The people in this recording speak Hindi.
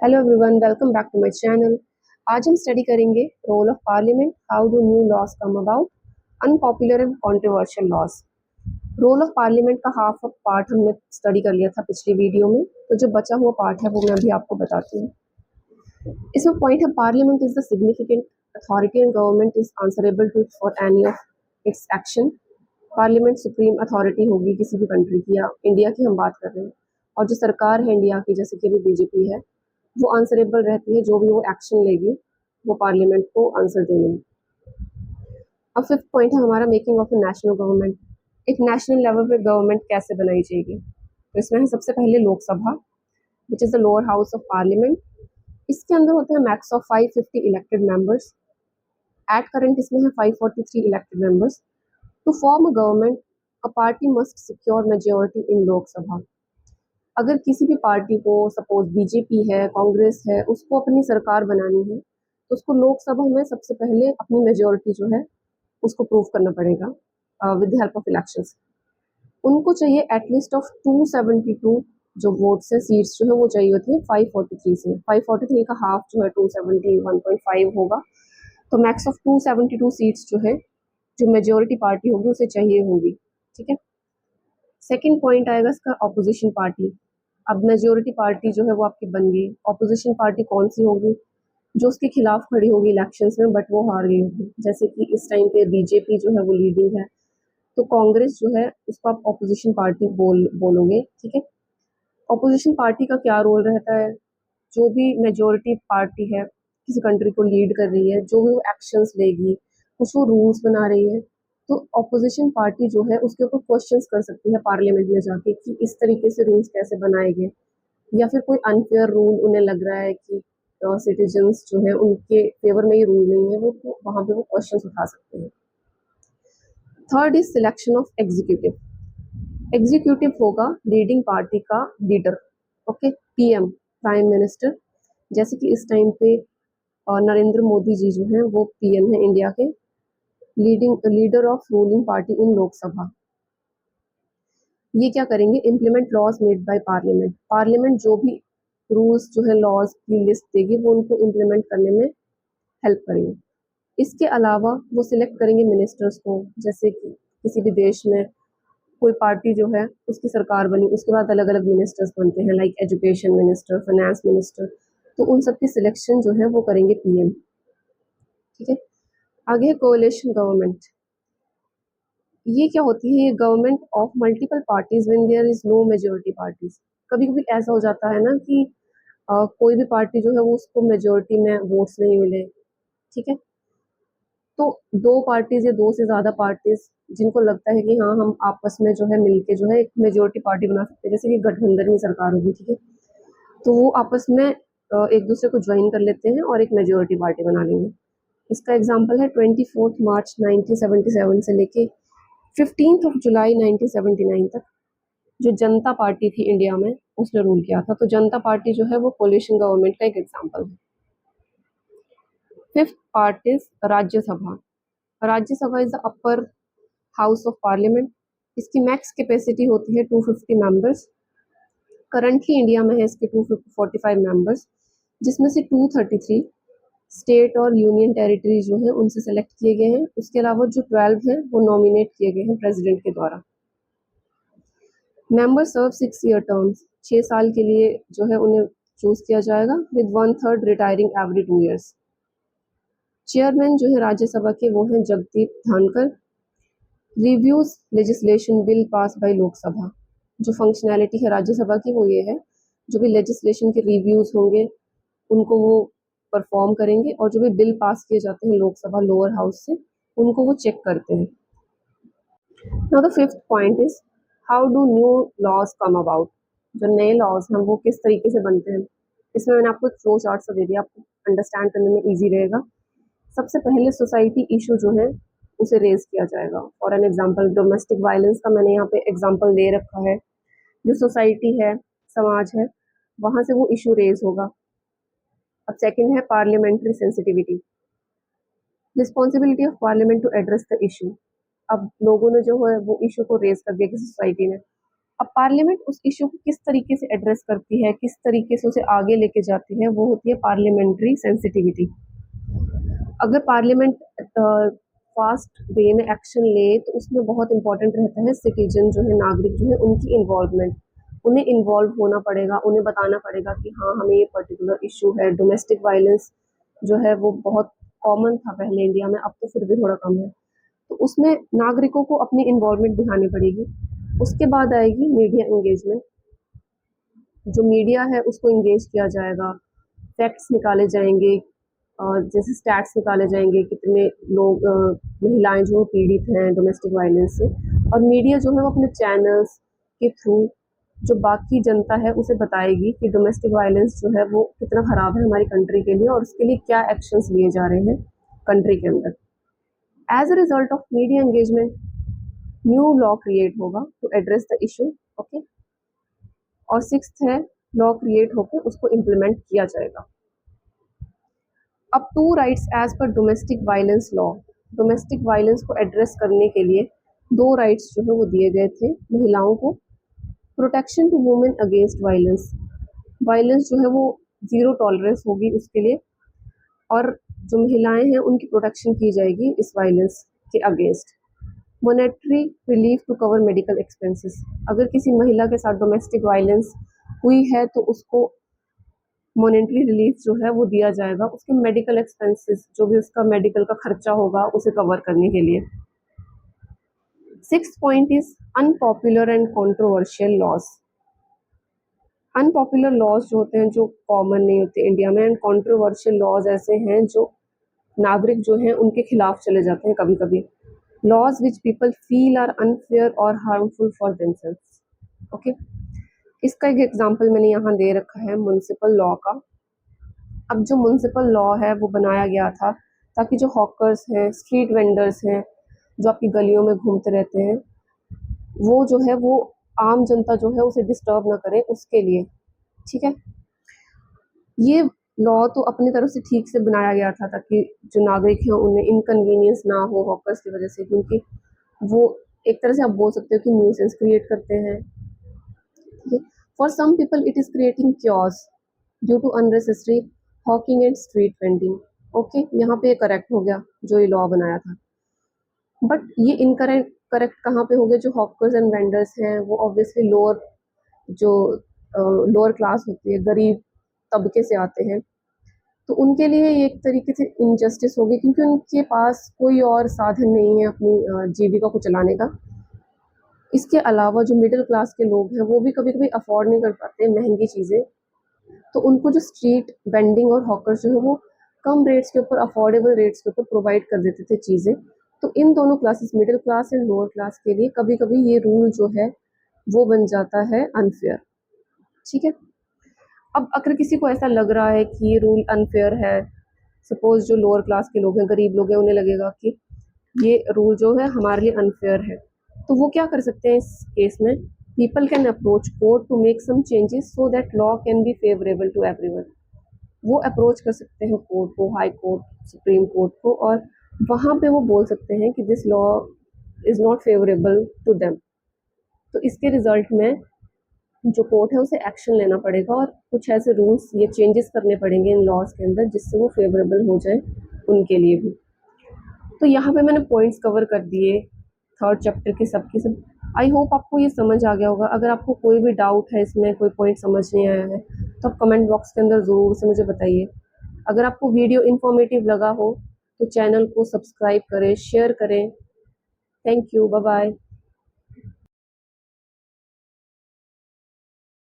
Hello everyone, welcome back to my channel. आज हम स्टडी करेंगे role of parliament, how do new laws come about, unpopular and controversial laws. Role of parliament का हाफ ऑफ पार्ट हमने स्टडी कर लिया था पिछली वीडियो में, तो जो बचा हुआ पार्ट है वो मैं अभी आपको बताती हूँ। इसमें पॉइंट है, parliament is the significant authority and government is answerable to for any of its action. Parliament supreme authority होगी किसी भी कंट्री की, या इंडिया की हम बात कर रहे हैं, और जो सरकार है इंडिया की, जैसे कि अभी बीजेपी है, वो आंसरेबल रहती है। जो भी वो एक्शन लेगी वो पार्लियामेंट को आंसर देने में। अब फिफ्थ पॉइंट है हमारा, making of a national government. एक नेशनल लेवल पे गवर्नमेंट कैसे बनाई जाएगी, तो इसमें है सबसे पहले Lok Sabha, which is the lower house of parliament. इसके अंदर होते हैं max of 550 elected members. At current इसमें है 543 elected members. To form a government, a party must secure majority in Lok Sabha. अगर किसी भी पार्टी को, सपोज बीजेपी है, कांग्रेस है, उसको अपनी सरकार बनानी है, तो उसको लोकसभा में सबसे पहले अपनी मेजोरिटी जो है उसको प्रूव करना पड़ेगा with the help of elections. उनको चाहिए एटलीस्ट ऑफ 272 जो वोट्स है, सीट्स जो है वो चाहिए होती है 543 से। 543 का हाफ जो है 271.5 होगा, तो मैक्स ऑफ 272 सीट्स जो है, जो मेजोरिटी पार्टी होगी उसे चाहिए होगी। ठीक है। सेकेंड पॉइंट आएगा इसका, ऑपोजिशन पार्टी। अब मेजोरिटी पार्टी जो है वो आपकी बन गई, ऑपोजिशन पार्टी कौन सी होगी? जो उसके खिलाफ खड़ी होगी इलेक्शंस में बट वो हार गई होगी। जैसे कि इस टाइम पे बीजेपी जो है वो लीडिंग है, तो कांग्रेस जो है उसको आप ऑपोजिशन पार्टी बोलोगे। ठीक है। ऑपोजिशन पार्टी का क्या रोल रहता है? जो भी मेजोरिटी पार्टी है किसी कंट्री को लीड कर रही है, जो भी वो एक्शंस लेगी, कुछ वो रूल्स बना रही है, तो ऑपोजिशन पार्टी जो है उसके ऊपर क्वेश्चंस कर सकती है पार्लियामेंट में जाके कि इस तरीके से रूल्स कैसे बनाए गए, या फिर कोई अनफेयर रूल उन्हें लग रहा है कि सिटीजन्स जो है उनके फेवर में ये रूल नहीं है, वो तो वहाँ पे वो क्वेश्चंस उठा सकते हैं। Third is selection of executive. Executive होगा लीडिंग पार्टी का leader. Okay, PM, prime minister. जैसे कि इस टाइम पे नरेंद्र मोदी जी जो हैं वो पीएम है इंडिया के, leader of ruling party in Lok Sabha. ये क्या करेंगे? Implement laws made by parliament. Parliament जो भी रूल्स जो है, लॉज की लिस्ट देगी, वो उनको इम्प्लीमेंट करने में हेल्प करेंगे। इसके अलावा वो सिलेक्ट करेंगे मिनिस्टर्स को। जैसे कि किसी भी देश में कोई पार्टी जो है उसकी सरकार बनी, उसके बाद अलग अलग मिनिस्टर्स बनते हैं, like education minister, finance minister, तो उन सबकी सिलेक्शन जो है वो करेंगे पीएम। ठीक है। आगे है कोalition गवर्नमेंट। ये क्या होती है? ये government of multiple parties when there is no majority parties. कभी कभी ऐसा हो जाता है ना कि कोई भी पार्टी जो है वो उसको मेजोरिटी में वोट्स नहीं मिले। ठीक है। तो दो पार्टीज या दो से ज्यादा पार्टीज जिनको लगता है कि हाँ हम आपस में जो है मिलके जो है एक मेजोरिटी पार्टी बना सकते हैं, जैसे कि गठबंधन की सरकार होगी। ठीक है। तो वो आपस में एक दूसरे को ज्वाइन कर लेते हैं और एक मेजोरिटी पार्टी बना लेंगे। इसका एग्जाम्पल है 24 मार्च 1977 से लेके 15 जुलाई 1979 तक जो जनता पार्टी थी इंडिया में, उसने रूल किया था। तो जनता पार्टी जो है वो कोलिशन गवर्नमेंट का एक एग्जाम्पल है। Fifth part is Rajya Sabha. Rajya Sabha is the upper house of parliament. इसकी मैक्स कैपेसिटी होती है 250 मेंबर्स। करंटली इंडिया में है इसके 245 मेंबर्स, जिसमें से 233 स्टेट और यूनियन टेरिटरी जो है उनसे सेलेक्ट किए गए हैं। उसके अलावा जो 12 हैं वो नॉमिनेट किए गए हैं प्रेसिडेंट के द्वारा। मेंबर सर्व 6 ईयर टर्म्स। 6 साल के लिए जो है उन्हें चूज किया जाएगा, with 1/3 retiring every 2 years. Chairman जो है राज्यसभा के वो हैं Jagdeep Dhankhar. Reviews legislation bill pass by Lok Sabha. जो फंक्शनैलिटी है राज्यसभा की वो ये है, जो भी लेजिस्लेशन के रिव्यूज होंगे उनको वो परफॉर्म करेंगे, और जो भी बिल पास किए जाते हैं लोकसभा लोअर हाउस से उनको वो चेक करते हैं। Now the fifth point is, how do new laws come about. जो नए लॉज हैं वो किस तरीके से बनते हैं, इसमें मैंने आपको एक फ्लो चार्ट सा दे दिया, आपको अंडरस्टैंड करने में ईजी रहेगा। सबसे पहले सोसाइटी इशू जो है उसे रेज किया जाएगा। For an example, domestic violence का मैंने यहाँ पे एग्जाम्पल दे रखा है। जो सोसाइटी है, समाज है, वहां से वो इशू रेज होगा। अब सेकंड है parliamentary sensitivity, responsibility of parliament to address the issue. अब लोगों ने जो है वो इशू को रेज कर दिया किसी सोसाइटी ने, अब पार्लियामेंट उस इशू को किस तरीके से एड्रेस करती है, किस तरीके से उसे आगे लेके जाती है, वो होती है पार्लियामेंट्री सेंसिटिविटी। अगर पार्लियामेंट फास्ट वे में एक्शन ले तो उसमें बहुत इंपॉर्टेंट रहता है सिटीजन जो है, नागरिक जो है, उनकी इन्वॉल्वमेंट। उन्हें इन्वॉल्व होना पड़ेगा, उन्हें बताना पड़ेगा कि हाँ हमें ये पर्टिकुलर इशू है। डोमेस्टिक वायलेंस जो है वो बहुत कॉमन था पहले इंडिया में, अब तो फिर भी थोड़ा कम है। तो उसमें नागरिकों को अपनी इन्वॉल्वमेंट दिखानी पड़ेगी। उसके बाद आएगी मीडिया एंगेजमेंट। जो मीडिया है उसको एंगेज किया जाएगा, फैक्ट्स निकाले जाएंगे, जैसे स्टैट्स निकाले जाएंगे कितने लोग महिलाएं जो पीड़ित हैं डोमेस्टिक वायलेंस से। और मीडिया जो है वो अपने चैनल्स के थ्रू जो बाकी जनता है उसे बताएगी कि डोमेस्टिक वायलेंस जो है वो कितना ख़राब है हमारी कंट्री के लिए और उसके लिए क्या एक्शंस लिए जा रहे हैं कंट्री के अंदर। As a result of media engagement new law create होगा to address the issue. Okay, और सिक्स्थ है लॉ क्रिएट होकर उसको इम्प्लीमेंट किया जाएगा। अब two rights as per domestic violence law. Domestic violence को एड्रेस करने के लिए दो राइट्स जो है वो दिए गए थे महिलाओं को। Protection to women against violence, violence जो है वो ज़ीरो टॉलरेंस होगी उसके लिए, और जो महिलाएं हैं उनकी प्रोटेक्शन की जाएगी इस वायलेंस के against. Monetary relief to cover medical expenses, अगर किसी महिला के साथ डोमेस्टिक वायलेंस हुई है तो उसको मॉनेटरी रिलीफ जो है वो दिया जाएगा, उसके मेडिकल एक्सपेंसेस जो भी उसका मेडिकल का खर्चा होगा उसे कवर करने के लिए। Sixth point is unpopular and controversial laws. Unpopular laws जो होते हैं जो कॉमन नहीं होते इंडिया में, एंड कंट्रोवर्शियल लॉज ऐसे हैं जो नागरिक जो हैं उनके खिलाफ चले जाते हैं कभी कभी। Laws which people feel are unfair और हार्मफुल फॉर देमसेल्व्स। ओके, इसका एक एग्जांपल मैंने यहाँ दे रखा है म्युनिसिपल लॉ का। अब जो म्युनिसिपल लॉ है वो बनाया गया था ताकि जो हॉकर्स हैं, स्ट्रीट वेंडर्स हैं, जो आपकी गलियों में घूमते रहते हैं, वो जो है वो आम जनता जो है उसे डिस्टर्ब ना करे उसके लिए। ठीक है, ये लॉ तो अपनी तरफ से ठीक से बनाया गया था ताकि जो नागरिक हैं उन्हें इनकन्वीनियंस ना हो हॉकर्स की वजह से, क्योंकि वो एक तरह से आप बोल सकते हो कि न्यूसेंस क्रिएट करते हैं। For some people it is creating chaos due to unnecessary hawking and street vending. Okay, यहाँ पे करेक्ट हो गया जो ये लॉ बनाया था, बट ये इनकरेक्ट करेक्ट कहाँ पे हो गया? जो हॉकर्स एंड वेंडर्स हैं वो ऑब्वियसली जो लोअर क्लास होती है, गरीब तबके से आते हैं, तो उनके लिए ये एक तरीके से इनजस्टिस होगी क्योंकि उनके पास कोई और साधन नहीं है अपनी जीविका को चलाने का। इसके अलावा जो मिडिल क्लास के लोग हैं वो भी कभी कभी अफोर्ड नहीं कर पाते महंगी चीज़ें, तो उनको जो स्ट्रीट वेंडिंग और हॉकर्स जो है वो कम रेट्स के ऊपर, अफोर्डेबल रेट्स के ऊपर प्रोवाइड कर देते थे चीज़ें। तो इन दोनों classes, middle class and lower class के लिए कभी कभी ये रूल जो है वो बन जाता है अनफेयर। ठीक है, अब अगर किसी को ऐसा लग रहा है कि ये रूल अनफेयर है, सपोज जो लोअर क्लास के लोग हैं, गरीब लोग हैं, उन्हें लगेगा कि ये रूल जो है हमारे लिए अनफेयर है, तो वो क्या कर सकते हैं इस केस में? People can approach court to make some changes so that law can be favourable to everyone. वो अप्रोच कर सकते हैं कोर्ट को, हाई कोर्ट, सुप्रीम कोर्ट को, और वहाँ पे वो बोल सकते हैं कि this law is not favourable to them. तो इसके रिजल्ट में जो कोर्ट है उसे एक्शन लेना पड़ेगा और कुछ ऐसे रूल्स ये चेंजेस करने पड़ेंगे इन लॉज के अंदर जिससे वो फेवरेबल हो जाए उनके लिए भी। तो यहाँ पे मैंने पॉइंट्स कवर कर दिए थर्ड चैप्टर के सब के सब। आई होप आपको ये समझ आ गया होगा। अगर आपको कोई भी डाउट है इसमें, कोई पॉइंट समझ नहीं आया है, तो आप कमेंट बॉक्स के अंदर ज़रूर से मुझे बताइए। अगर आपको वीडियो इन्फॉर्मेटिव लगा हो तो चैनल को सब्सक्राइब करें, शेयर करें। Thank you, bye bye.